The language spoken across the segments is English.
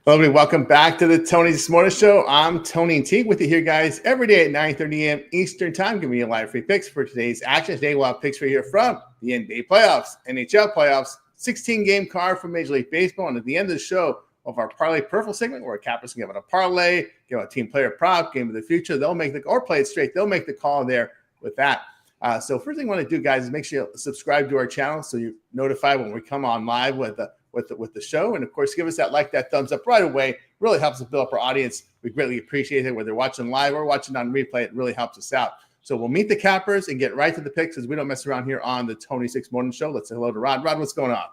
Hello, everybody. Welcome back to the Tony This Morning Show. I'm Tony T with you here, guys, every day at 9:30 a.m. Eastern Time, giving you a live free picks for today's action. Today, we'll have picks for you here from the NBA playoffs, NHL playoffs, 16-game card from Major League Baseball, and at the end of the show, of our Parlay peripheral segment, where cappers can give it a parlay, give it a team player prop, game of the future. They'll make the or play it straight. They'll make the call there with that. So first thing you want to do, guys, is make sure you subscribe to our channel so you're notified when we come on live with the show. And of course, give us that that thumbs up right away. Really helps us build up our audience. We greatly appreciate it, whether they're watching live or watching on replay. It really helps us out. So we'll meet the cappers and get right to the picks, as we don't mess around here on the Tony Six Morning Show. Let's say hello to Rod. Rod, what's going on?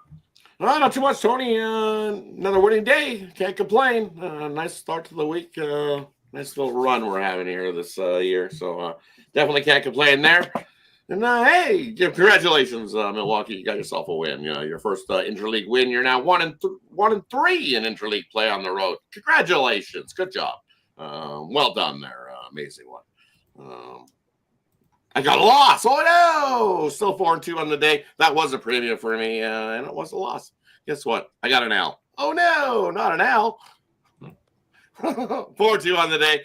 Not too much, Tony. Another winning day. Can't complain. Nice start to the week. Nice little run we're having here this year. So definitely can't complain there. And hey, congratulations, Milwaukee! You got yourself a win. You know, your first interleague win. You're now 1-3 in interleague play on the road. Congratulations! Good job. Well done there. Amazing one. I got a loss. Oh no! Still 4-2 on the day. That was a premium for me, and it was a loss. Guess what? I got an L. Oh no, not an L. 4-2 on the day,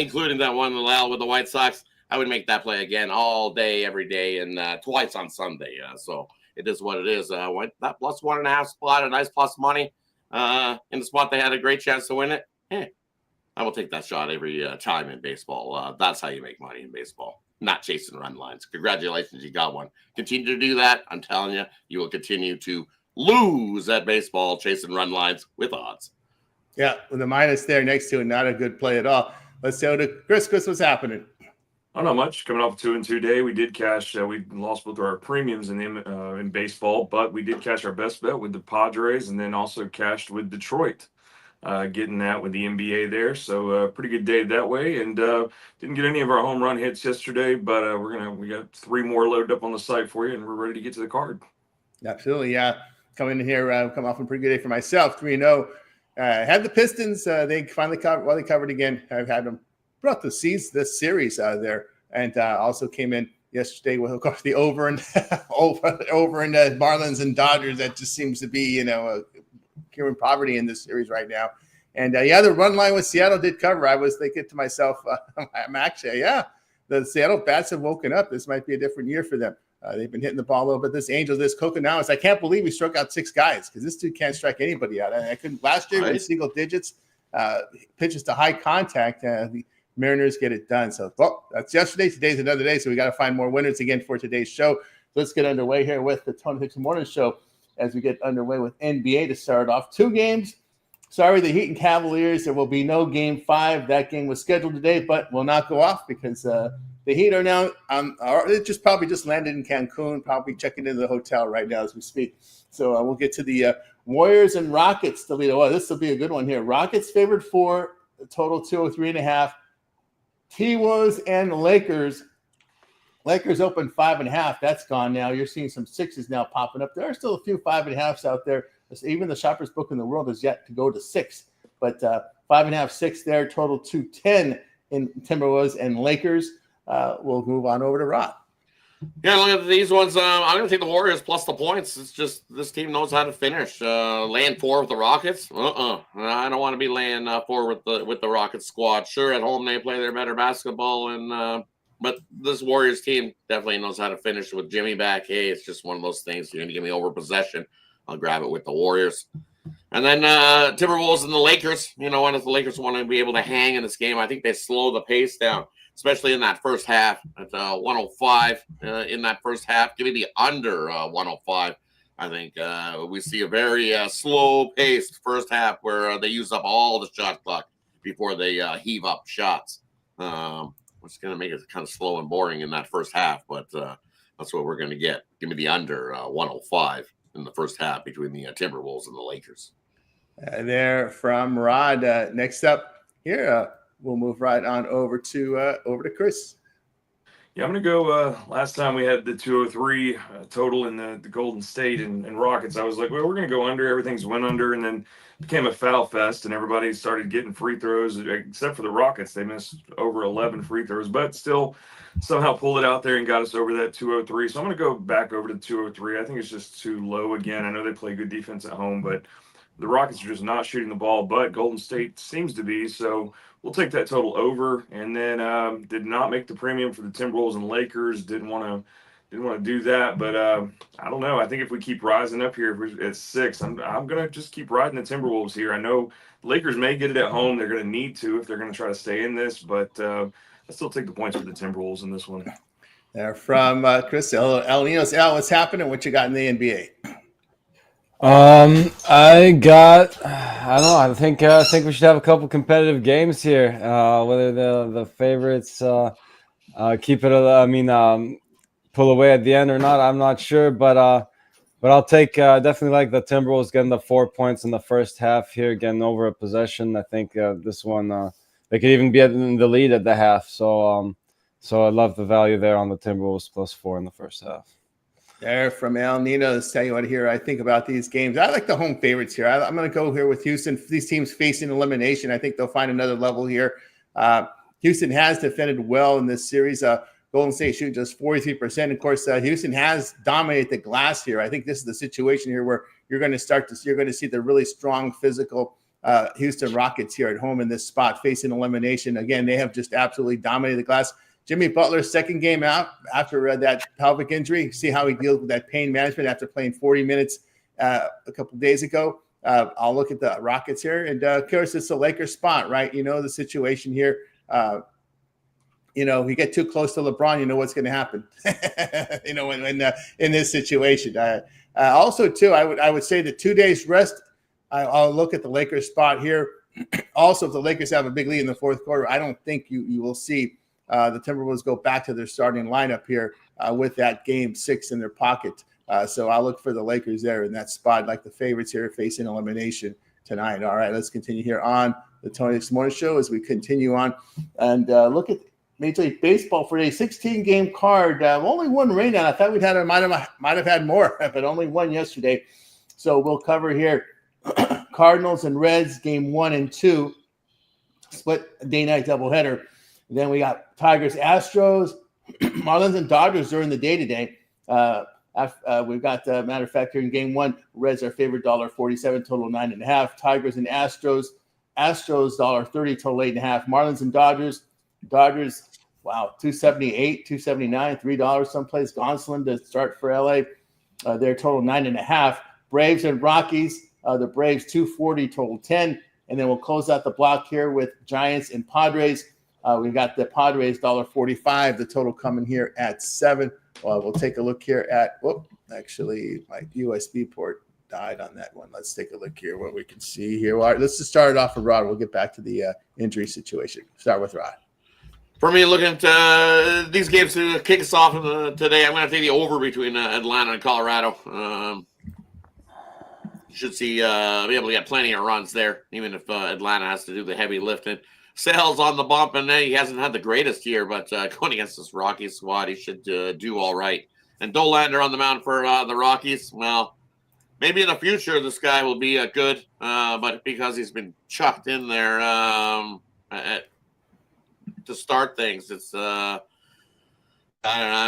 including that one L with the White Sox. I would make that play again all day, every day, and twice on Sunday. So it is what it is. That plus 1.5 spot, a nice plus money in the spot they had a great chance to win it. I will take that shot every time in baseball. That's how you make money in baseball, not chasing run lines. Congratulations, you got one. Continue to do that. I'm telling you, you will continue to lose at baseball chasing run lines with odds. Yeah, with the minus there next to it, not a good play at all. Let's go to Chris. Chris, what's happening? Oh, not much. Coming off a 2-2 day, we did cash. We lost both of our premiums in baseball, but we did cash our best bet with the Padres, and then also cashed with Detroit, getting that with the NBA there. So pretty good day that way, and didn't get any of our home run hits yesterday, but we got 3 more loaded up on the site for you, and we're ready to get to the card. Absolutely, yeah. Coming in here, come off a pretty good day for myself. 3-0. Had the Pistons. They finally covered. Well, they covered again. I've had them throughout this series there, and also came in yesterday with, of course, the over in Marlins and Dodgers. That just seems to be, curing poverty in this series right now. And the run line with Seattle did cover. I was thinking to myself, the Seattle bats have woken up. This might be a different year for them. They've been hitting the ball a little bit. This Coconalis, I can't believe he struck out 6 guys, because this dude can't strike anybody out. I couldn't last year in single digits, pitches to high contact. The Mariners get it done. So, that's yesterday. Today's another day, so we got to find more winners again for today's show. Let's get underway here with the Tony Six Morning Show as we get underway with NBA to start off. 2 games. Sorry, the Heat and Cavaliers. There will be no Game 5. That game was scheduled today, but will not go off because the Heat are now it probably just landed in Cancun, probably checking into the hotel right now as we speak. So we'll get to the Warriors and Rockets. This will be a good one here. Rockets favored 4, total 203.5. T-Wolves and Lakers. Lakers opened 5.5. That's gone now. You're seeing some 6s now popping up. There are still a few 5.5s out there. Even the sharpest book in the world is yet to go to 6. But 5.5, 6 there. Total 210 in Timberwolves and Lakers. We'll move on over to Rod. Yeah, look at these ones. I'm going to take the Warriors plus the points. It's just this team knows how to finish. Laying 4 with the Rockets? I don't want to be laying 4 with the Rockets squad. Sure, at home they play their better basketball, but this Warriors team definitely knows how to finish with Jimmy back. Hey, it's just one of those things. You're going to give me over possession, I'll grab it with the Warriors. And then Timberwolves and the Lakers. If the Lakers want to be able to hang in this game, I think they slow the pace down, especially in that first half at 105 in that first half. Give me the under 105. I think we see a very slow-paced first half where they use up all the shot clock before they heave up shots. It's going to make it kind of slow and boring in that first half, but that's what we're going to get. Give me the under 105 in the first half between the Timberwolves and the Lakers. There from Rod. Next up here, we'll move right on over to Chris. Yeah, I'm going to go. Last time we had the 203 total in the Golden State and Rockets. I was like, well, we're going to go under. Everything's went under, and then became a foul fest, and everybody started getting free throws, except for the Rockets. They missed over 11 free throws, but still somehow pulled it out there and got us over that 203. So I'm going to go back over to 203. I think it's just too low again. I know they play good defense at home, but The Rockets are just not shooting the ball, but Golden State seems to be. So we'll take that total over. And then did not make the premium for the Timberwolves and Lakers. Didn't want to do that, but I don't know. I think if we keep rising up here at 6, I'm gonna just keep riding the Timberwolves here. I know Lakers may get it at home. They're gonna need to if they're gonna try to stay in this, but I still take the points for the Timberwolves in this one. From Chris El Nino's Al, what's happening? What you got in the NBA? I don't know. I think we should have a couple competitive games here. Whether the favorites keep it. Pull away at the end or not, I'm not sure. But I'll take definitely like the Timberwolves getting the 4 points in the first half here, getting over a possession. I think this one they could even be in the lead at the half. So I love the value there on the Timberwolves +4 in the first half. There from El Nino. Let's tell you what here I think about these games. I like the home favorites here. I'm going to go here with Houston. These teams facing elimination, I think they'll find another level here. Houston has defended well in this series. Golden State shooting just 43%. Of course, Houston has dominated the glass here. I think this is the situation here where you're going to see the really strong physical Houston Rockets here at home in this spot facing elimination. Again, they have just absolutely dominated the glass. Jimmy Butler's second game out after that pelvic injury. See how he deals with that pain management after playing 40 minutes a couple days ago. I'll look at the Rockets here. And, of course, it's the Lakers spot, right? You know the situation here. If you get too close to LeBron, you know what's going to happen, in this situation. Also, too, I would say the 2 days rest, I'll look at the Lakers spot here. Also, if the Lakers have a big lead in the fourth quarter, I don't think you will see the Timberwolves go back to their starting lineup here with that game 6 in their pocket. So I'll look for the Lakers there in that spot, like the favorites here facing elimination tonight. All right, let's continue here on the Tony This Morning Show as we continue on and look at Major League Baseball for a 16-game card. Only one rain out. I thought might have had more, but only one yesterday. So we'll cover here Cardinals and Reds game 1 and 2, split day-night doubleheader. Then we got Tigers, Astros, Marlins, and Dodgers during the day today. We've got, matter of fact, here in game 1, Reds are favored $1.47, total 9.5. Tigers and Astros $1.30, total 8.5. Marlins and Dodgers, wow, $2.78, $2.79, $3 someplace. Gonsolin to start for LA. Their total 9.5. Braves and Rockies, the Braves $2.40, total 10. And then we'll close out the block here with Giants and Padres. We've got the Padres $1.45, the total coming here at 7. We'll take a look here at, actually my USB port died on that one. Let's take a look here what we can see here. All right, let's just start it off with Rod. We'll get back to the injury situation. Start with Rod. For me, looking at these games to kick us off today, I'm going to take the over between Atlanta and Colorado. Should see be able to get plenty of runs there, even if Atlanta has to do the heavy lifting. Sale's on the bump, and he hasn't had the greatest year, but going against this Rockies squad, he should do all right. And Dollander on the mound for the Rockies. Well, maybe in the future this guy will be good, but because he's been chucked in there to start things, it's I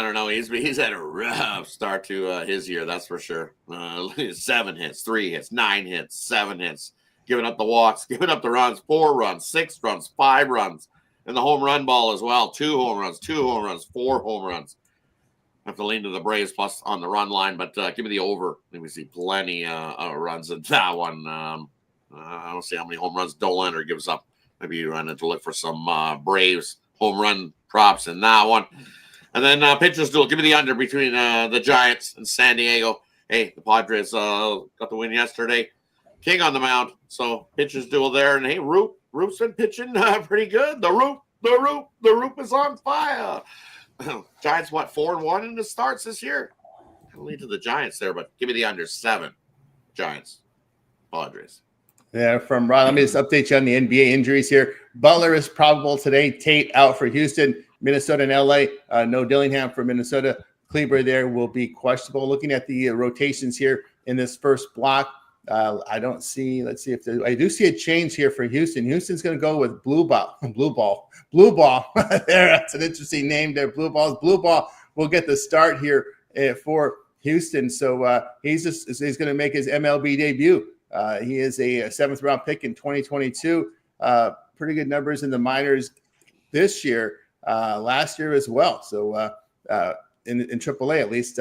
don't know. He's had a rough start to his year, that's for sure. 7 hits, 3 hits, 9 hits, 7 hits. Giving up the walks, giving up the runs, 4 runs, 6 runs, 5 runs, and the home run ball as well. 2 home runs, 4 home runs. I have to lean to the Braves plus on the run line, but give me the over. Let me see plenty of runs in that one. I don't see how many home runs Dollander gives up. Maybe you run into look for some Braves home run props in that one. And then pitchers duel. Give me the under between the Giants and San Diego. Hey, the Padres got the win yesterday. King on the mound, so pitchers duel there. And hey, Roop's been pitching pretty good. The Roop is on fire. Giants, 4-1 in the starts this year? I'll lead to the Giants there, but give me the under 7. Giants, Padres. Yeah, from Rod, let me just update you on the NBA injuries here. Butler is probable today. Tate out for Houston, Minnesota, and LA. No Dillingham for Minnesota. Kleber there will be questionable. Looking at the rotations here in this first block. I don't see. Let's see if I do see a change here for Houston. Houston's going to go with blue ball. There, that's an interesting name there. Blue ball will get the start here for Houston. So he's going to make his MLB debut He is a 7th-round pick in 2022. Pretty good numbers in the minors this year, last year as well. So in AAA at least.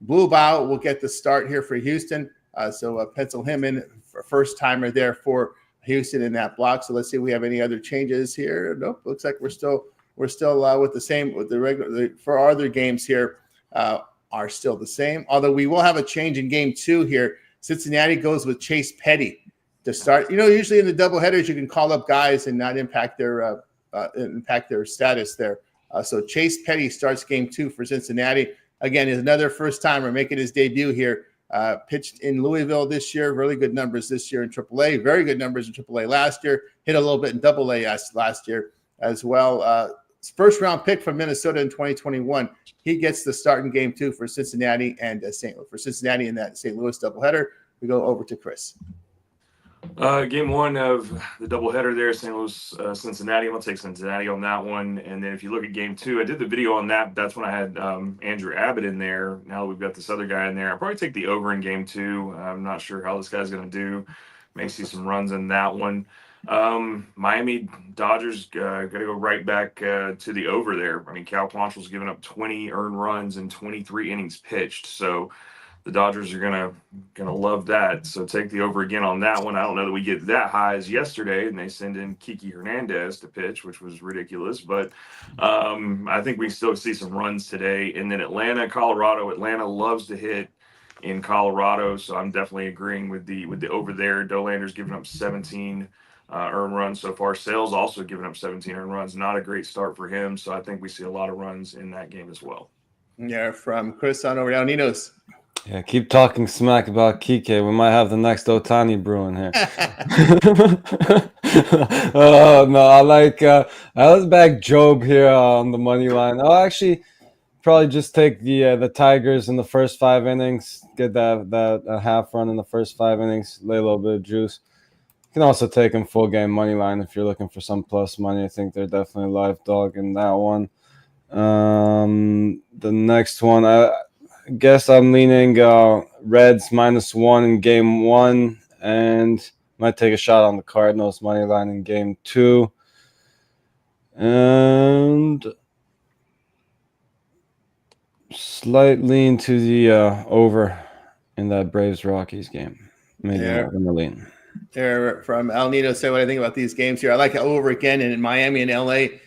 Blue Bow will get the start here for Houston. Pencil him in for first timer there for Houston in that block. So let's see if we have any other changes here. Nope. Looks like we're still with the same with the regular for our other games here are still the same. Although we will have a change in game 2 here. Cincinnati goes with Chase Petty to start. Usually in the doubleheaders you can call up guys and not impact their status there. So Chase Petty starts game 2 for Cincinnati. Again, is another first timer making his debut here. Pitched in Louisville this year. Really good numbers this year in AAA. Very good numbers in AAA last year. Hit a little bit in AA last year as well. First round pick from Minnesota in 2021. He gets the start in game 2 for Cincinnati and for Cincinnati in that St. Louis doubleheader. We go over to Chris. Game 1 of the doubleheader there, St. Louis, Cincinnati. I'm going to take Cincinnati on that one. And then if you look at game 2, I did the video on that. That's when I had Andrew Abbott in there. Now we've got this other guy in there. I'll probably take the over in game 2. I'm not sure how this guy's going to do. May see some runs in that one. Miami Dodgers got to go right back to the over there. I mean, Cal Quantrill's given up 20 earned runs in 23 innings pitched. So the Dodgers are gonna love that. So take the over again on that one. I don't know that we get that high as yesterday, and they send in Kiki Hernandez to pitch, which was ridiculous. But I think we still see some runs today. And then Atlanta, Colorado. Atlanta loves to hit in Colorado, so I'm definitely agreeing with the over there. Dolander's given up 17 earned runs so far. Sale's also given up 17 earned runs. Not a great start for him, so I think we see a lot of runs in that game as well. Yeah, from Chris on over down Ninos. Yeah, keep talking smack about Kike. We might have the next Otani brewing here. No, I was back Job here on the money line. I'll actually probably just take the Tigers in the first 5 innings, get that half run in the first 5 innings, lay a little bit of juice. You can also take them full game money line if you're looking for some plus money. I think they're definitely a live dog in that one. The next one, I guess I'm leaning Reds -1 in game 1, and might take a shot on the Cardinals money line in game 2. And slight lean to the over in that Braves-Rockies game. Maybe I'm going to lean. There from El Nino say what I think about these games here. I like over again, and in Miami and LA.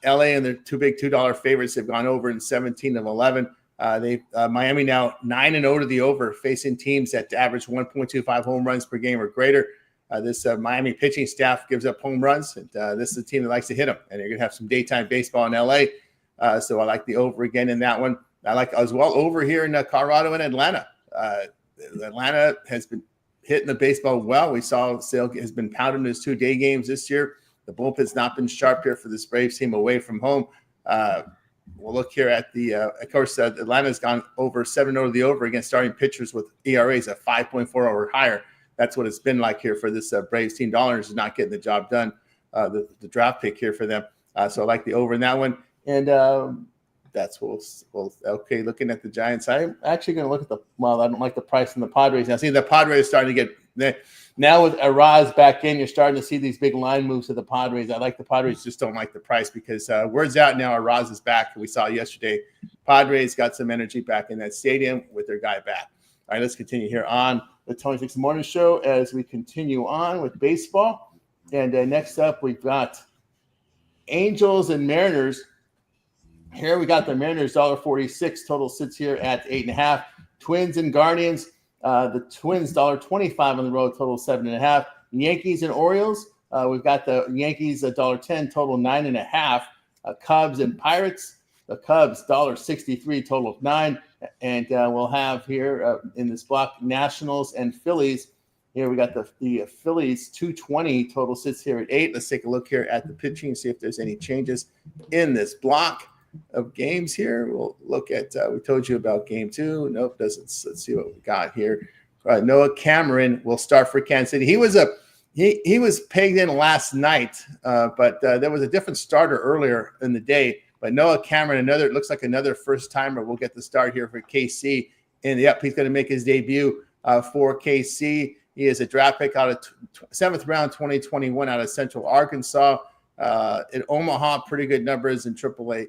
LA and their 2 big $2 favorites have gone over in 17 of 11. Miami now 9-0 to the over, facing teams that average 1.25 home runs per game or greater. This Miami pitching staff gives up home runs, and this is a team that likes to hit them. And you're going to have some daytime baseball in LA. So I like the over again in that one. I like as well over here in Colorado and Atlanta. Atlanta has been hitting the baseball well. We saw Sale has been pounding his 2-day games this year. The bullpen's not been sharp here for this Braves team away from home. We'll look here at of course, Atlanta's gone over 7-0 to the over against starting pitchers with ERAs at 5.4 or higher. That's what it's been like here for this Braves team. Dollars is not getting the job done. The draft pick here for them. So I like the over in that one. And that's okay. Looking at the Giants, I'm actually going to look at I don't like the price in the Padres. Now, see, the Padres starting to get now with Araz back in, you're starting to see these big line moves to the Padres. I like the Padres, just don't like the price because word's out now. Araz is back. We saw yesterday. Padres got some energy back in that stadium with their guy back. All right, let's continue here on the Tony Six Morning Show as we continue on with baseball. And next up, we've got Angels and Mariners. Here we got the Mariners $1.46. Total sits here at 8.5. Twins and Guardians. The Twins $1.25 on the road. Total 7.5. Yankees and Orioles. We've got the Yankees $1.10. Total 9.5. Cubs and Pirates. The Cubs $1.63. Total of 9. And we'll have here in this block Nationals and Phillies. Here we got the Phillies $2.20. Total sits here at 8. Let's take a look here at the pitching and see if there's any changes in this block of games here. We'll look at we told you about game 2. Nope, doesn't. Let's see what we got here. Noah Cameron will start for Kansas City. He was pegged in last night, but there was a different starter earlier in the day. But Noah Cameron, looks like another first timer, will get the start here for KC. And he's going to make his debut for KC. He is a draft pick out of 7th round 2021 out of Central Arkansas. In Omaha, pretty good numbers in AAA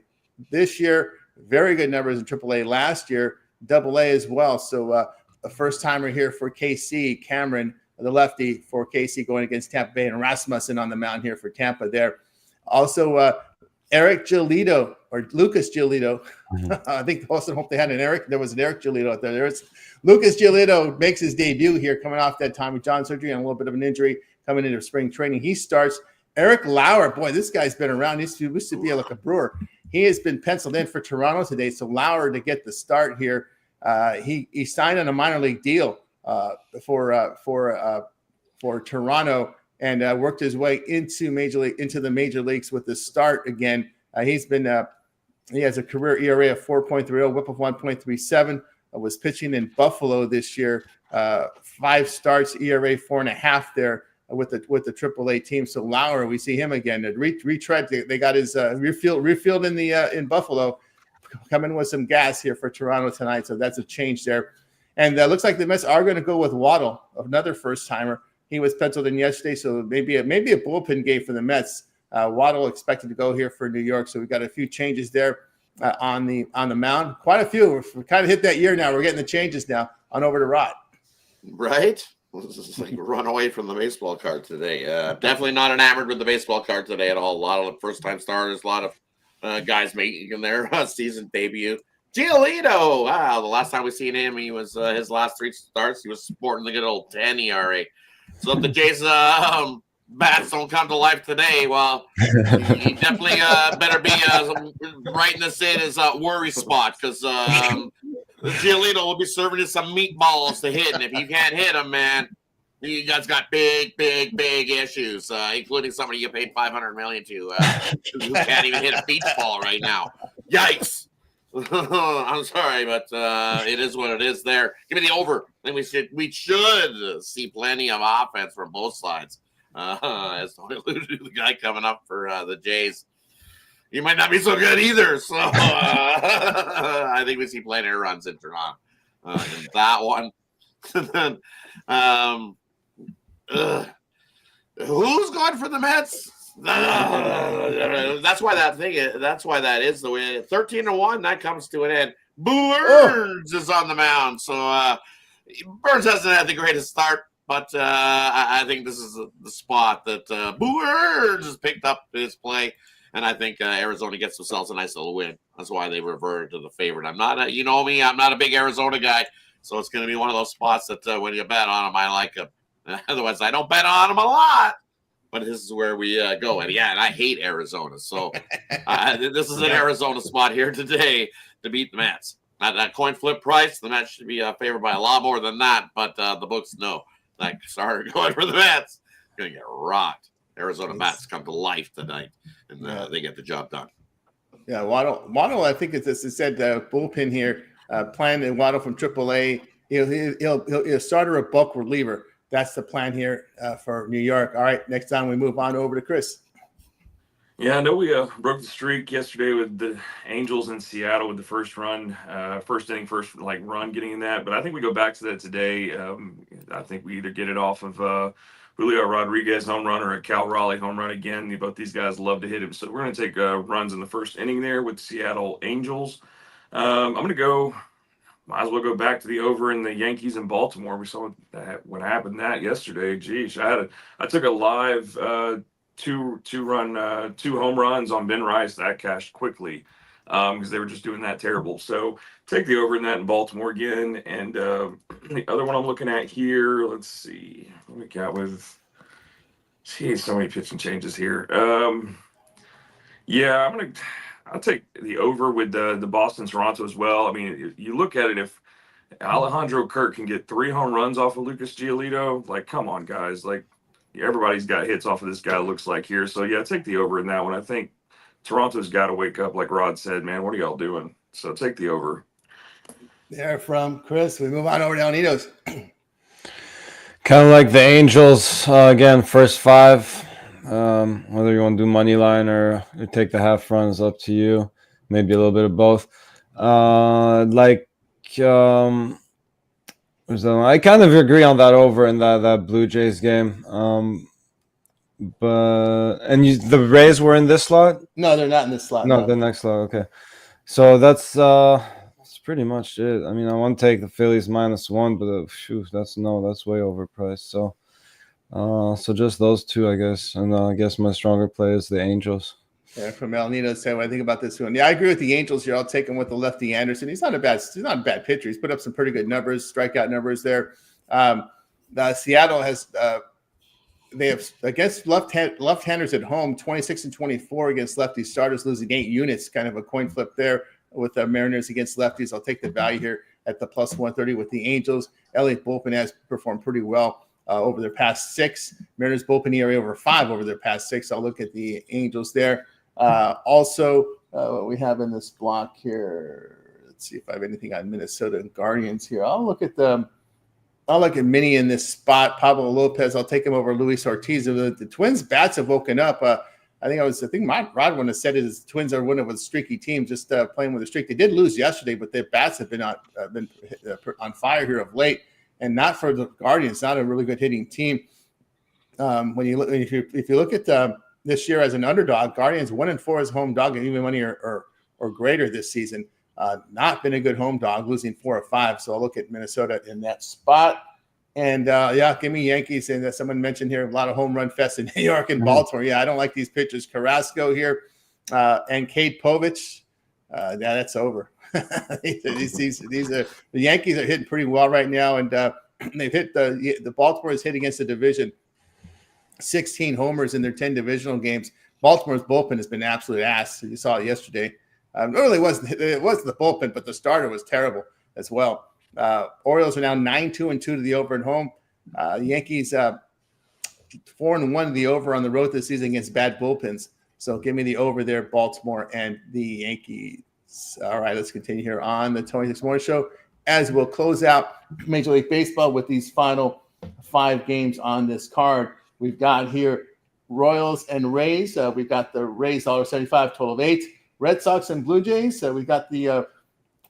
this year. Very good numbers in AAA last year. AA as well. So a first-timer here for KC. Cameron, the lefty for KC, going against Tampa Bay, and Rasmussen on the mound here for Tampa there. Also, Eric Giolito or Lucas Giolito. I think also hope they had an Eric. There was an Eric Giolito out there. There's Lucas Giolito makes his debut here, coming off that Tommy John surgery and a little bit of an injury coming into spring training. He starts. Eric Lauer, boy, this guy's been around. He used to be like a Brewer. He has been penciled in for Toronto today. So Lauer to get the start here. He signed on a minor league deal for Toronto. And worked his way into the major leagues with the start again. He has a career ERA of 4.30, WHIP of 1.37. Was pitching in Buffalo this year. 5 starts, ERA 4.5 there with the AAA team. So Lauer, we see him again. Retread. They got his refilled in Buffalo, coming with some gas here for Toronto tonight. So that's a change there. And looks like the Mets are going to go with Waddle, another first timer. He was penciled in yesterday, so maybe a bullpen game for the Mets. Waddle expected to go here for New York, so we got a few changes there on the mound. Quite a few. We kind of hit that year now. We're getting the changes now. On over to Rod. Right? This is like run away from the baseball card today. Definitely not enamored with the baseball card today at all. A lot of first-time starters, a lot of guys making their season debut. Giolito. Wow, the last time we seen him, he was his last 3 starts. He was sporting the good old 10 ERA. So if the Jays bats don't come to life today, well, he definitely better be writing this in as a worry spot, because Giolito will be serving you some meatballs to hit. And if you can't hit him, man, you guys got big issues, including somebody you paid $500 million to who can't even hit a beach ball right now. Yikes. I'm sorry, but it is what it is there. Give me the over. I think we should see plenty of offense from both sides. As Tony alluded to, the guy coming up for the Jays, he might not be so good either. So I think we see plenty of runs in Toronto in that one. Who's going for the Mets? That's why that is the way. 13-1, that comes to an end. Burns is on the mound, so Burns hasn't had the greatest start, but I think this is the spot that Burns has picked up his play, and I think Arizona gets themselves a nice little win. That's why they reverted to the favorite. I'm not a big Arizona guy, so it's going to be one of those spots that when you bet on them, I like them. Otherwise, I don't bet on them a lot. But this is where we go. And I hate Arizona. So this is an Arizona spot here today to beat the Mets. At that coin flip price, the Mets should be favored by a lot more than that. But the books know. Like, sorry, going for the Mets. Going to get rocked. Arizona Mets come to life tonight. And they get the job done. Yeah, Waddle, I think it's said bullpen here. Playing Waddle from AAA. He'll starter a bulk reliever. That's the plan here for New York. All right, next time we move on over to Chris. Yeah, I know we broke the streak yesterday with the Angels in Seattle with the first run, first run getting in that. But I think we go back to that today. I think we either get it off of Julio Rodriguez home run or a Cal Raleigh home run again. Both these guys love to hit him. So we're going to take runs in the first inning there with Seattle Angels. I'm going to go. Might as well go back to the over in the Yankees in Baltimore. We saw what happened yesterday. Geez, I took a live two home runs on Ben Rice that cashed quickly because they were just doing that terrible. So take the over in that in Baltimore again. And the other one I'm looking at here, let's see what we got with. Geez, so many pitching changes here. I'll take the over with the Boston Toronto as well. I mean, you look at it, if Alejandro Kirk can get 3 home runs off of Lucas Giolito, like, come on, guys. Like, everybody's got hits off of this guy, looks like here. So, yeah, take the over in that one. I think Toronto's got to wake up, like Rod said, man, what are y'all doing? So take the over. There from Chris. We move on over to Alnitos. Kind of like the Angels, again, first 5. Whether you want to do money line or take the half runs, up to you. Maybe a little bit of both. I kind of agree on that over in that Blue Jays game. But the Rays were in this slot. No, they're not in this slot. No, the next slot. Okay, so that's pretty much it. I mean, I want to take the Phillies -1, but shoot, that's way overpriced. So, so just those two, I guess, and I guess my stronger play is the Angels. Yeah, from El Nino said, "What I think about this one." Yeah, I agree with the Angels here. I'll take him with the lefty Anderson. He's not a bad pitcher. He's put up some pretty good numbers, strikeout numbers there. Seattle has they have against left-handers at home 26-24 against lefty starters, losing 8 units. Kind of a coin flip there with the Mariners against lefties. I'll take the value here at the +130 with the Angels. Elliott bullpen has performed pretty well over their past 6. Mariners bullpen ERA over 5 over their past 6. I'll look at the Angels there. Also, what we have in this block here. Let's see if I have anything on Minnesota and Guardians here. I'll look at Minnie in this spot. Pablo Lopez. I'll take him over Luis Ortiz. The Twins bats have woken up. I think my Rod one has said it is the Twins are one of a streaky team, just playing with a streak. They did lose yesterday, but their bats have been on fire here of late, and not for the Guardians. Not a really good hitting team. If you look at this year as an underdog, Guardians 1-4 as home dog, and even money or greater this season. Not been a good home dog, losing 4 of 5. So I'll look at Minnesota in that spot. And give me Yankees. And someone mentioned here a lot of home run fests in New York and Baltimore. Yeah, I don't like these pitchers. Carrasco here and Cade Povich. That's over. these are the Yankees are hitting pretty well right now, and they've hit the Baltimore has hit against the division 16 homers in their 10 divisional games. Baltimore's bullpen has been absolute ass. You saw it yesterday. It was the bullpen, but the starter was terrible as well. Orioles are now 9-2-2 to the over at home. Yankees 4-1 to the over on the road this season against bad bullpens. So give me the over there, Baltimore and the Yankees. All right, let's continue here on the 26 Morning Show as we'll close out Major League Baseball with these final 5 games on this card. We've got here Royals and Rays. We've got the Rays $1.75, total of 8. Red Sox and Blue Jays. We got the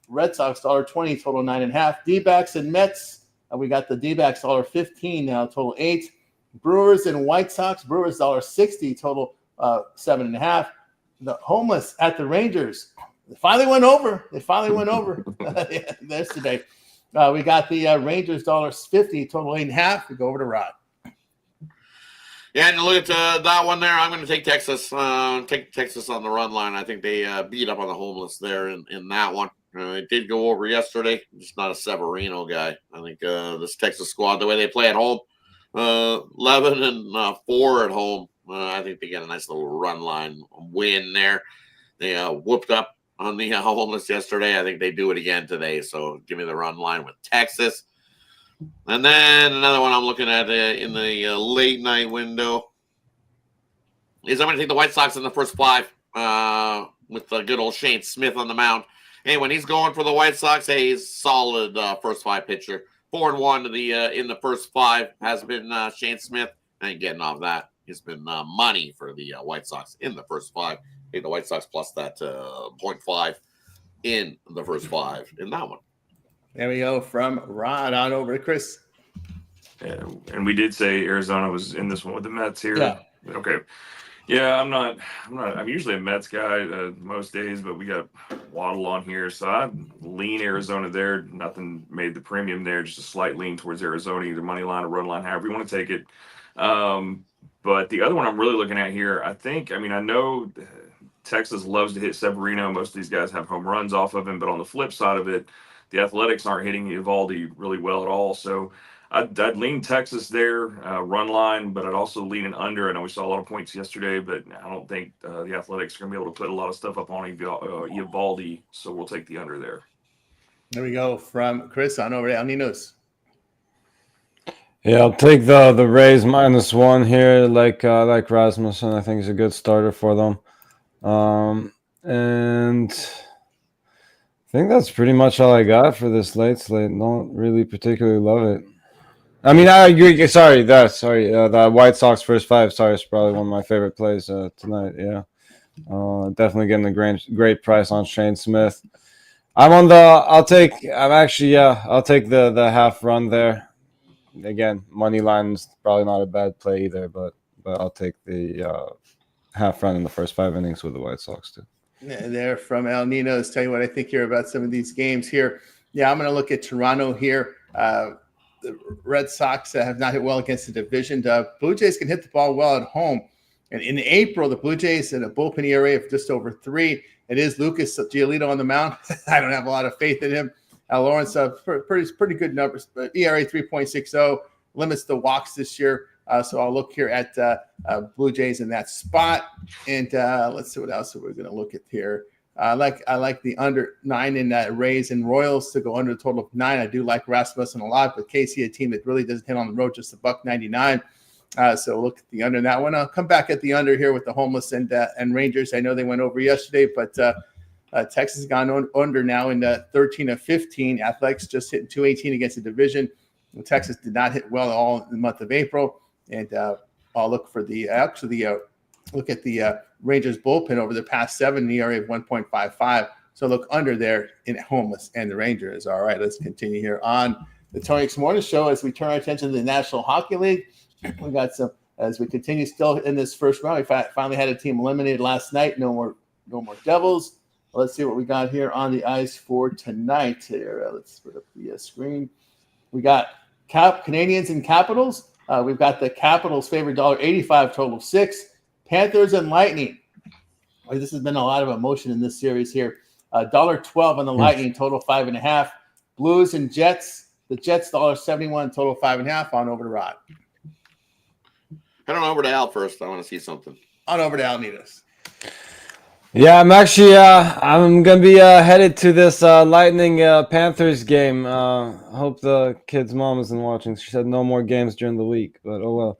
Red Sox $1.20, total 9.5. D-backs and Mets. We got the D-backs $1.15 now, total 8. Brewers and White Sox. Brewers $1.60, total 7.5. The homeless at the Rangers. They finally went over. Yesterday. We got the Rangers $1.50, total 8.5. We go over to Rod. Yeah, and look at that one there. I'm going to take Texas. Take Texas on the run line. I think they beat up on the homeless there in that one. It did go over yesterday. Just not a Severino guy. I think this Texas squad, the way they play at home, 11-4 at home. I think they get a nice little run line win there. They whooped up on the homeless yesterday. I think they do it again today. So give me the run line with Texas. And then another one I'm looking at in the late night window is I'm going to take the White Sox in the first 5 with the good old Shane Smith on the mound. Hey, when he's going for the White Sox, hey, he's solid first 5 pitcher. 4-1 to the in the first 5 has been Shane Smith. And getting off that, he's been money for the White Sox in the first 5. Take the White Sox plus that 0.5 in the first 5 in that one. There we go from Rod on over to Chris. Yeah, and we did say Arizona was in this one with the Mets here. Yeah. Okay. Yeah, I'm usually a Mets guy most days, but we got Waddle on here, so I lean Arizona there. Nothing made the premium there, just a slight lean towards Arizona, either money line or run line, however you want to take it. But the other one I'm really looking at here, I know Texas loves to hit Severino. Most of these guys have home runs off of him, but on the flip side of it, the Athletics aren't hitting Eovaldi really well at all. So I'd lean Texas there, run line, but I'd also lean an under. I know we saw a lot of points yesterday, but I don't think the Athletics are going to be able to put a lot of stuff up on Eovaldi, so we'll take the under there. There we go from Chris on over to El Ninos. Yeah, I'll take the Rays -1 here, like Rasmussen. I think is a good starter for them. And I think that's pretty much all I got for this late slate. Don't really particularly love it. I mean, I agree. The White Sox first 5. Sorry, it's probably one of my favorite plays tonight. Yeah, definitely getting a great price on Shane Smith. I'm actually, I'll take the half run there. Again, money line's probably not a bad play either, but I'll take the half run in the first 5 innings with the White Sox too. They're from El Nino's. Tell you what I think here about some of these games here. Yeah, I'm going to look at Toronto here. The Red Sox have not hit well against the division. The Blue Jays can hit the ball well at home. And in April, the Blue Jays had a bullpen ERA of just over 3. It is Lucas Giolito on the mound. I don't have a lot of faith in him. Lawrence, pretty good numbers, but ERA 3.60 limits the walks this year. So I'll look here at Blue Jays in that spot. And let's see what else we're going to look at here. I like the under 9 in Rays and Royals to go under the total of 9. I do like Rasmussen a lot, but KC, a team that really doesn't hit on the road, just $1.99. So look at the under in that one. I'll come back at the under here with the homeless and Rangers. I know they went over yesterday, but Texas has gone under now in 13 of 15. Athletics just hitting 218 against the division. Texas did not hit well at all in the month of April. And I'll look for look at the Rangers bullpen over the past 7, ERA of 1.55. So look under there in homeless and the Rangers. All right, let's continue here on the Tony X Morning Show as we turn our attention to the National Hockey League. We got some as we continue still in this first round. We finally had a team eliminated last night. No more Devils. Let's see what we got here on the ice for tonight. Here, let's put up the screen. We got Canadians and Capitals. We've got the Capitals favored $1.85, total of 6. Panthers and Lightning. This has been a lot of emotion in this series here. $1.12 on the Lightning, total 5.5. Blues and Jets. The Jets $1.71, total 5.5. On over to Rod. Head on over to Al first. I want to see something. On over to Al Nidas. Yeah, I'm actually I'm gonna be headed to this Lightning Panthers game. Hope the kid's mom isn't watching. She said no more games during the week, but oh well.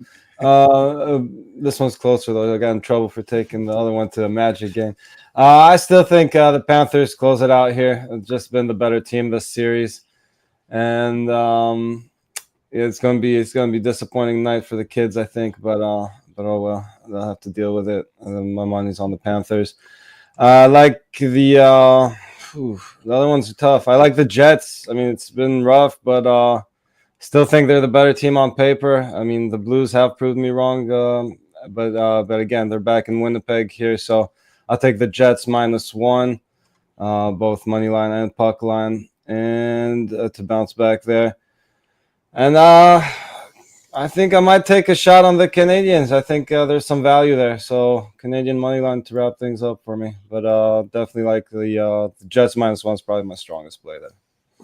This one's closer though. I got in trouble for taking the other one to a Magic game. I still think the Panthers close it out here. It's just been the better team this series, and it's gonna be disappointing night for the kids, I think. But oh well, they'll have to deal with it. And my money's on the Panthers. Like the other ones are tough. I like the Jets. I mean, it's been rough, but still think they're the better team on paper. I mean, the Blues have proved me wrong, but again, they're back in Winnipeg here, so I'll take the Jets -1, both money line and puck line, and to bounce back there. And I think I might take a shot on the Canadians. I think there's some value there. So Canadian money line to wrap things up for me. But definitely like the Jets -1 is probably my strongest play there.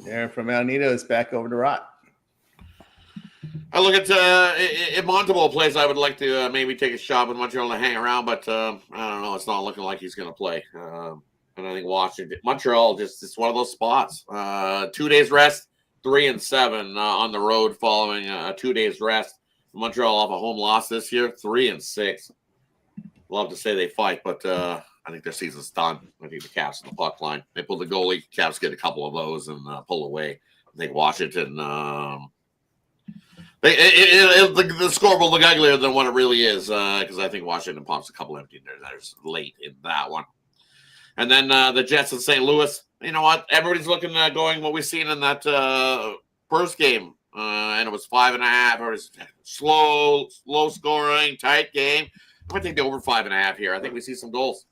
There from Alnito is back over to Rod. I look at in multiple plays. I would like to maybe take a shot with Montreal to hang around, but I don't know. It's not looking like he's going to play. And I think Montreal it's one of those spots. 2 days rest. 3-7 on the road following 2 days rest. Montreal off a home loss this year, 3-6. Love to say they fight, but I think their season's done. I think the Caps and the puck line. They pull the goalie. Caps get a couple of those and pull away. I think Washington. The score will look uglier than what it really is because I think Washington pumps a couple empty netters late in that one. And then the Jets in St. Louis. You know what? Everybody's looking at going what we've seen in that first game. And it was 5.5. It was slow scoring, tight game. I'm going to take the over 5.5 here. I think we see some goals.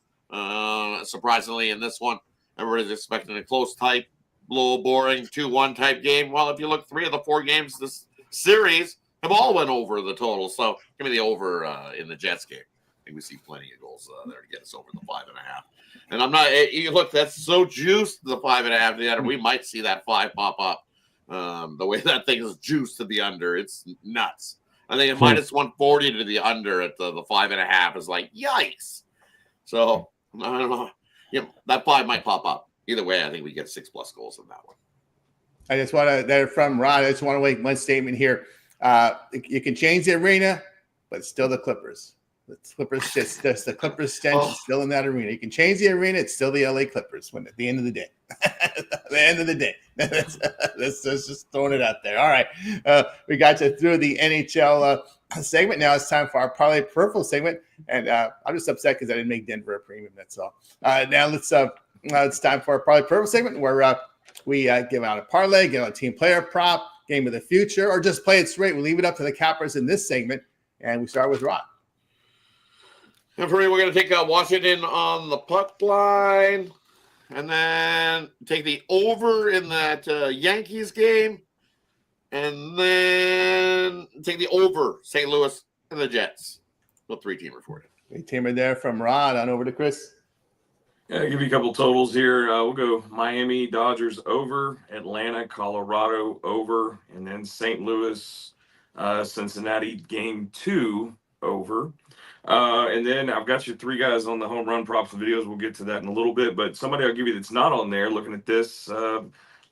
Surprisingly, in this one, everybody's expecting a close type, low, boring 2-1 type game. Well, if you look, 3 of the 4 games this series have all went over the total. So give me the over in the Jets game. I think we see plenty of goals there to get us over the 5.5. And I'm not. You look, that's so juiced the 5.5 that we might see that 5 pop up. The way that thing is juiced to the under, it's nuts. I think at -140 to the under at the 5.5 is like yikes. So I don't know. That 5 might pop up. Either way, I think we get 6+ goals in that one. I just want to. They're from Rod. I just want to make one statement here. You can change the arena, but it's still the Clippers. The Clippers stench is still in that arena. You can change the arena; it's still the LA Clippers. When at the end of the day, the end of the day, that's just throwing it out there. All right, we got you through the NHL segment. Now it's time for our Parlay Peripheral segment, and I'm just upset because I didn't make Denver a premium. That's all. Now let's It's time for our Parlay Peripheral segment where we give out a parlay, give out a team player prop, game of the future, or just play it straight. We leave it up to the cappers in this segment, and we start with Rod. And for me, we're going to take Washington on the puck line, and then take the over in that Yankees game, and then take the over St. Louis and the Jets. No 3-teamer for you. 3-teamer there from Rod. On over to Chris. Yeah, I'll give you a couple totals here. We'll go Miami Dodgers over, Atlanta, Colorado over, and then St. Louis, Cincinnati game 2 over. And then I've got your 3 guys on the home run props and videos. We'll get to that in a little bit. But somebody I'll give you that's not on there, looking at this,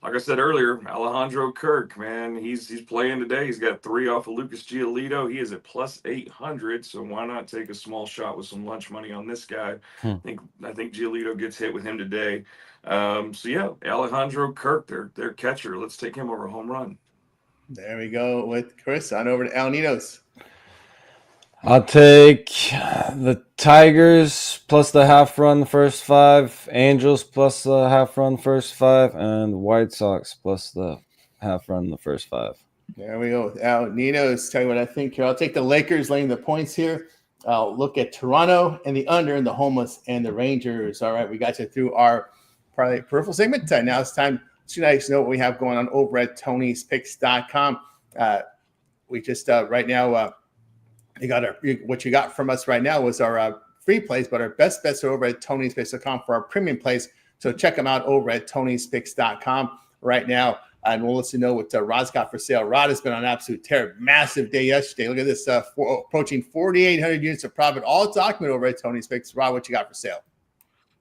like I said earlier, Alejandro Kirk, man, he's playing today. He's got 3 off of Lucas Giolito. He is at plus 800. So why not take a small shot with some lunch money on this guy? I think Giolito gets hit with him today. So yeah, Alejandro Kirk, their catcher. Let's take him over a home run. There we go with Chris. On over to Al Ninos. I'll take the Tigers plus the half run the first 5, Angels plus the half run first 5, and White Sox plus the half run the first 5. There we go with Al Ninos. Tell you what I think here. I'll take the Lakers laying the points here. I'll look at Toronto and the under and the homeless and the Rangers. All right, we got you through our Parlay Peripheral segment. Now it's time to let you know what we have going on over at Tony'sPicks.com. We just right now you got what you got from us right now was our free plays, but our best bets are over at Tony'sPicks.com for our premium plays. So check them out over at Tony'sPicks.com right now. And we'll let you know what Rod's got for sale. Rod has been on an absolute tear. Massive day yesterday. Look at this, approaching 4,800 units of profit. All documented over at Tony's Picks. Rod, what you got for sale?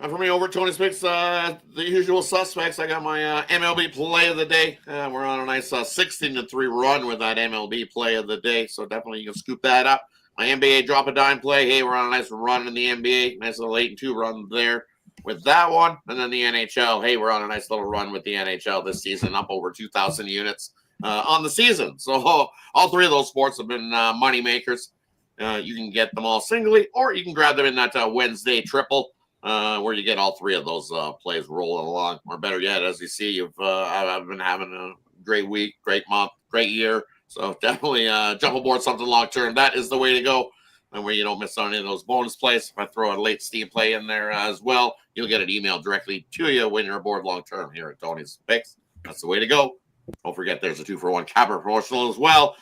And for me, over Tony's Picks, the usual suspects. I got my MLB play of the day. We're on a nice 16-3 run with that MLB play of the day. So definitely you can scoop that up. My NBA drop a dime play. Hey, we're on a nice run in the NBA. Nice little 8-2 run there with that one. And then the NHL. Hey, we're on a nice little run with the NHL this season, up over 2,000 units on the season. So all 3 of those sports have been money makers. You can get them all singly, or you can grab them in that Wednesday triple, where you get all 3 of those plays rolling along. Or better yet, as you see, I've been having a great week, great month, great year. So definitely jump aboard something long term. That is the way to go. And where you don't miss on any of those bonus plays. If I throw a late Steam play in there as well, you'll get an email directly to you when you're aboard long term here at Tony's Picks. That's the way to go. Don't forget there's a 2-for-1 capper promotional as well.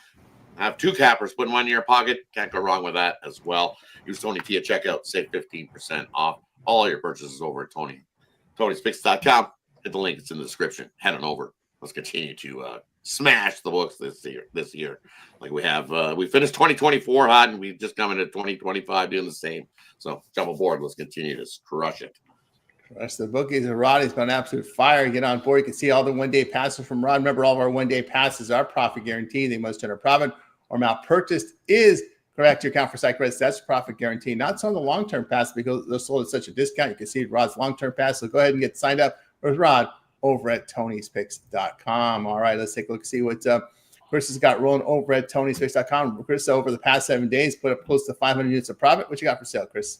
Have 2 cappers, put 1 in your pocket. Can't go wrong with that as well. Use Tony T at checkout. Save 15% off all your purchases over at Tony'sPicks.com. Hit the link. It's in the description. Head on over. Let's continue to smash the books this year. Like we have, we finished 2024 hot, and we've just come into 2025 doing the same. So jump aboard. Let's continue to crush it. Crush the bookies. And Rod has been absolute fire. Get on board. You can see all the one-day passes from Rod. Remember, all of our one-day passes are profit guaranteed. They must enter profit or amount purchased is correct to your account for site credits. That's profit guarantee. Not so on the long-term pass because they're sold at such a discount. You can see Rod's long-term pass. So go ahead and get signed up with Rod over at Tony'sPicks.com. All right, let's take a look and see what Chris has got rolling over at Tony'sPicks.com. Chris, over the past 7 days, put up close to 500 units of profit. What you got for sale, Chris?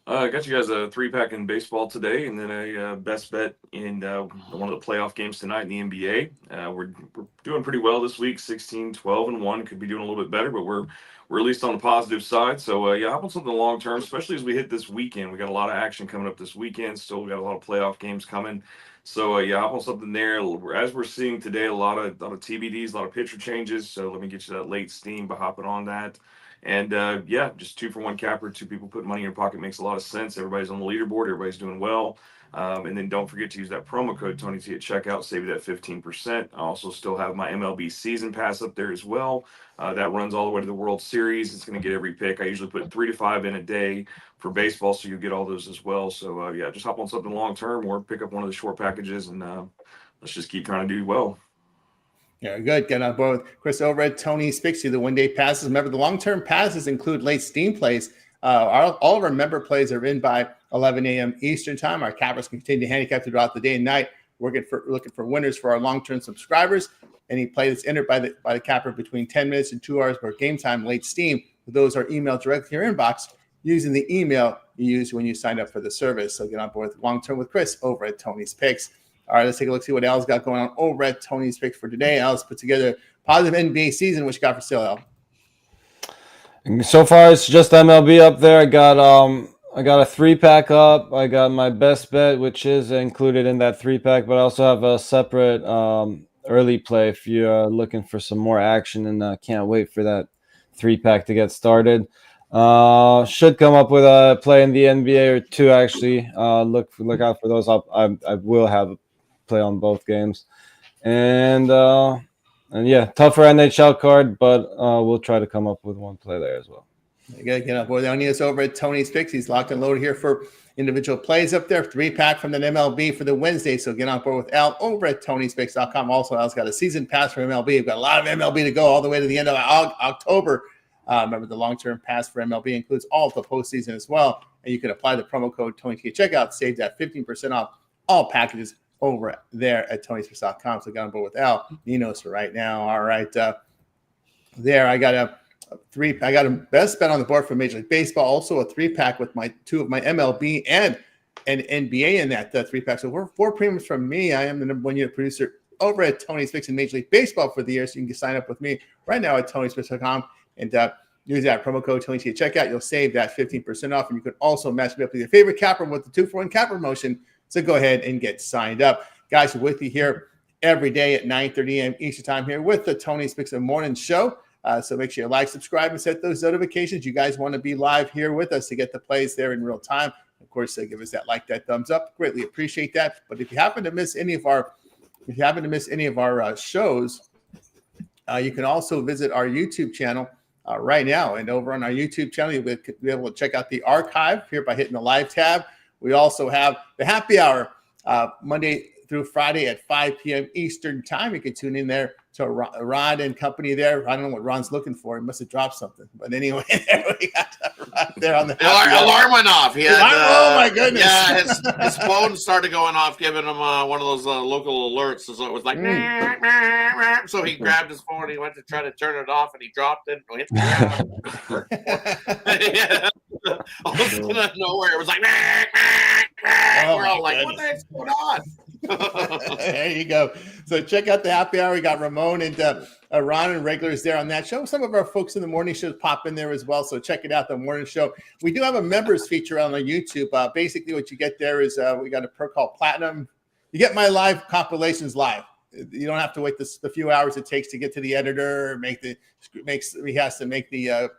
I got you guys a 3-pack in baseball today, and then a best bet in one of the playoff games tonight in the NBA. We're doing pretty well this week, 16, 12, and 1. Could be doing a little bit better, but we're at least on the positive side. So, yeah, how about something long term, especially as we hit this weekend. We got a lot of action coming up this weekend. Still, we got a lot of playoff games coming. So, yeah, how about something there? As we're seeing today, a lot of TBDs, a lot of pitcher changes. So let me get you that late steam by hopping on that. And, yeah, just 2-for-1 capper, 2 people putting money in your pocket makes a lot of sense. Everybody's on the leaderboard. Everybody's doing well. And then don't forget to use that promo code Tony T at checkout. Save you that 15%. I also still have my MLB season pass up there as well. That runs all the way to the World Series. It's going to get every pick. I usually put 3 to 5 in a day for baseball, so you get all those as well. So, yeah, just hop on something long term or pick up one of the short packages, and let's just keep trying to do well. Yeah, good. Get on board with Chris over at Tony's Picks. The one-day passes. Remember, the long-term passes include late steam plays. All of our member plays are in by 11 a.m. Eastern time. Our cappers can continue to handicap throughout the day and night. We're looking for winners for our long-term subscribers. Any play that's entered by the capper between 10 minutes and 2 hours for game time, late steam, those are emailed directly to your inbox. using the email you used when you signed up for the service. So get on board long-term with Chris over at Tony's Picks. All right, let's take a look, see what Al's got going on over at Tony's Picks for today. Al's put together a positive NBA season. What you got for sale, Al? So far, it's just MLB up there. I got a 3-pack up. I got my best bet, which is included in that 3-pack, but I also have a separate early play if you're looking for some more action and can't wait for that 3-pack to get started. Should come up with a play in the NBA or two, actually. Look out for those. I will have a play on both games. And yeah, tougher NHL card, but we'll try to come up with one play there as well. You got to get up. Well, Leonidas over at Tony's Picks. He's locked and loaded here for individual plays up there. 3-pack from the MLB for the Wednesday. So get on board with Al over at Tony'sPicks.com. Also, Al's got a season pass for MLB. We've got a lot of MLB to go all the way to the end of October. Remember, the long-term pass for MLB includes all of the postseason as well. And you can apply the promo code Tony to checkout. Save that 15% off all packages over there at Tony'sPicks.com. So get on board with Al. He knows for right now. All right. There, I got a best bet on the board for Major League Baseball. Also a 3-pack with two of my MLB and NBA in that 3-pack. So we're 4 premiums from me. I am the number 1 unit producer over at Tony's Picks in Major League Baseball for the year. So you can sign up with me right now at Tony'sPicks.com and use that promo code Tony to checkout. You'll save that 15% off. And you can also match me up with your favorite capper with the 2-for-1 capper promotion. So go ahead and get signed up. Guys, we're with you here every day at 9:30 a.m. Eastern time here with the Tony's Picks in the Morning Show. So make sure you like, subscribe, and set those notifications. You guys want to be live here with us to get the plays there in real time. Of course, give us that like, that thumbs up. Greatly appreciate that. But if you happen to miss any of our shows, you can also visit our YouTube channel right now. And over on our YouTube channel, you'll be able to check out the archive here by hitting the live tab. We also have the happy hour Monday through Friday at 5 p.m. Eastern time. You can tune in there to Ron and company there. I don't know what Ron's looking for. He must have dropped something. But anyway, there we got Ron there on the alarm went off. He had, oh, my goodness. Yeah, his phone started going off, giving him one of those local alerts. So it was like, so he grabbed his phone. He went to try to turn it off, and he dropped it. And hit the ground. All of a sudden, out of nowhere, it was like, we're all like, what the heck's going on? There you go. So check out the happy hour. We got Ramon and Ron and regulars there on that show. Some of our folks in the morning shows pop in there as well. So check it out, the morning show. We do have a members feature on our YouTube. Basically, what you get there is we got a perk called Platinum. You get my live compilations live. You don't have to wait the few hours it takes to get to the editor. He has to make the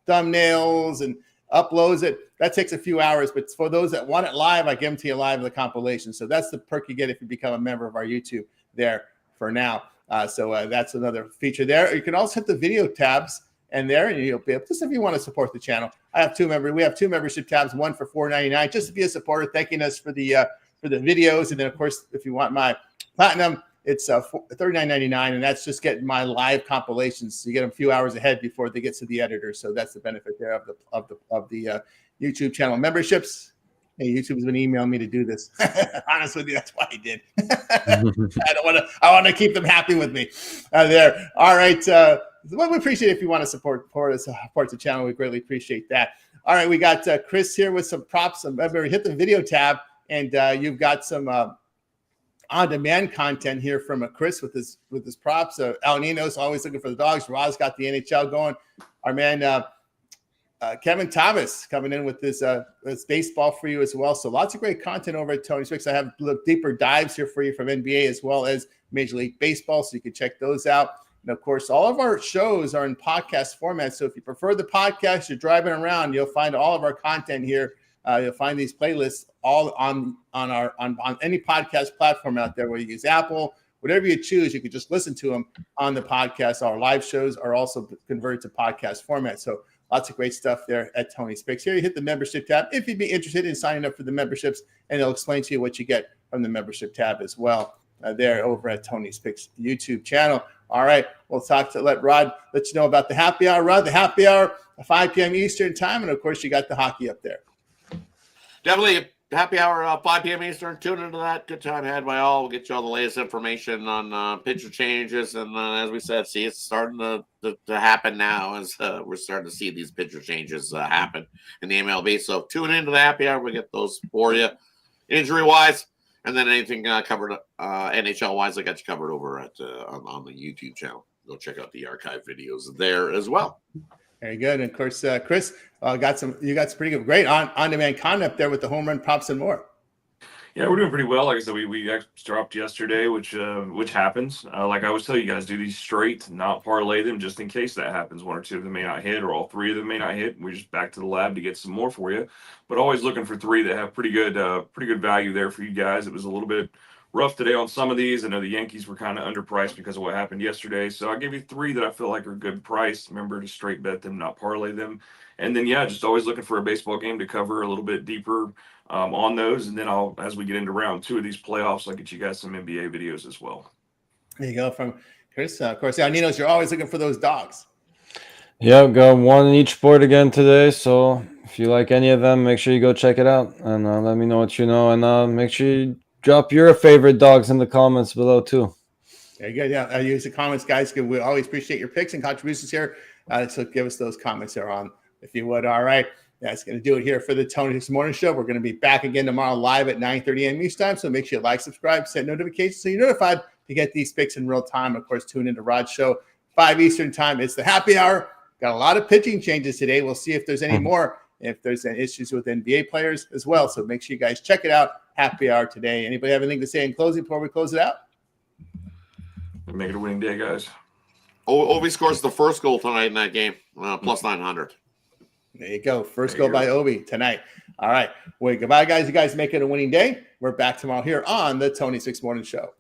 thumbnails and uploads it. That takes a few hours, but for those that want it live, I give them to you live in the compilation. So that's the perk you get if you become a member of our YouTube there for now. So that's another feature there. You can also hit the video tabs and you'll be able, just if you want to support the channel. We have 2 membership tabs, one for $4.99, just to be a supporter, thanking us for the videos. And then of course, if you want my platinum, it's $39.99, and that's just getting my live compilations. So you get them a few hours ahead before they get to the editor. So that's the benefit there of the YouTube channel memberships. Hey, YouTube's been emailing me to do this. Honest with you, that's why I did. I want to keep them happy with me there. All right. Well, we appreciate it if you want to support the channel. We greatly appreciate that. All right, we got Chris here with some props. Remember, hit the video tab, and you've got some on-demand content here from Chris with his props. Al Nino's always looking for the dogs. Rod's got the NHL going. Our man Kevin Thomas coming in with this baseball for you as well. So lots of great content over at Tony's Picks. I have deeper dives here for you from NBA as well as Major League Baseball, so you can check those out. And of course, all of our shows are in podcast format. So if you prefer the podcast, you're driving around, you'll find all of our content here. You'll find these playlists all on any podcast platform out there, where you use Apple, whatever you choose. You can just listen to them on the podcast. Our live shows are also converted to podcast format. So lots of great stuff there at Tony's Picks. Here you hit the membership tab if you'd be interested in signing up for the memberships, and they'll explain to you what you get from the membership tab as well. There over at Tony's Picks YouTube channel. All right, we'll let Rod let you know about the happy hour. Rod, the happy hour, 5 p.m. Eastern time, and of course you got the hockey up there. Definitely happy hour, 5 p.m. Eastern. Tune into that. Good time had by all. We'll get you all the latest information on pitcher changes. And as we said, see, it's starting to happen now as we're starting to see these pitcher changes happen in the MLB. So tune into the happy hour. We'll get those for you injury-wise. And then anything covered NHL-wise, I got you covered over at on the YouTube channel. Go check out the archive videos there as well. Very good. And of course, Chris, you got some pretty good, great on-demand content up there with the home run props and more. Yeah, we're doing pretty well. Like I said, we actually dropped yesterday, which happens. Like I always tell you guys, do these straight, not parlay them, just in case that happens. One or two of them may not hit, or all three of them may not hit. We're just back to the lab to get some more for you. But always looking for three that have pretty good value there for you guys. It was a little bit rough today on some of these. I know the Yankees were kind of underpriced because of what happened yesterday. So I'll give you three that I feel like are good price. Remember to straight bet them, not parlay them. And then, yeah, just always looking for a baseball game to cover a little bit deeper on those. And then as we get into round 2 of these playoffs, I'll get you guys some NBA videos as well. There you go from Chris. Of course, Ninos, you're always looking for those dogs. Yeah, got one in each sport again today. So if you like any of them, make sure you go check it out and let me know what you know. And make sure you drop your favorite dogs in the comments below too. Very good. Yeah, use the comments, guys. We always appreciate your picks and contributions here. So give us those comments there on, if you would. All right. That's going to do it here for the Tony This Morning Show. We're going to be back again tomorrow live at 9:30 a.m. Eastern time. So make sure you like, subscribe, set notifications so you're notified to get these picks in real time. Of course, tune into Rod's show, 5 Eastern time. It's the happy hour. Got a lot of pitching changes today. We'll see if there's any more, if there's any issues with NBA players as well. So make sure you guys check it out. Happy hour today. Anybody have anything to say in closing before we close it out? Make it a winning day, guys. Ovi scores the first goal tonight in that game, plus 900. There you go. First goal by Obi tonight. All right. Well, goodbye, guys. You guys make it a winning day. We're back tomorrow here on the Tony 6 Morning Show.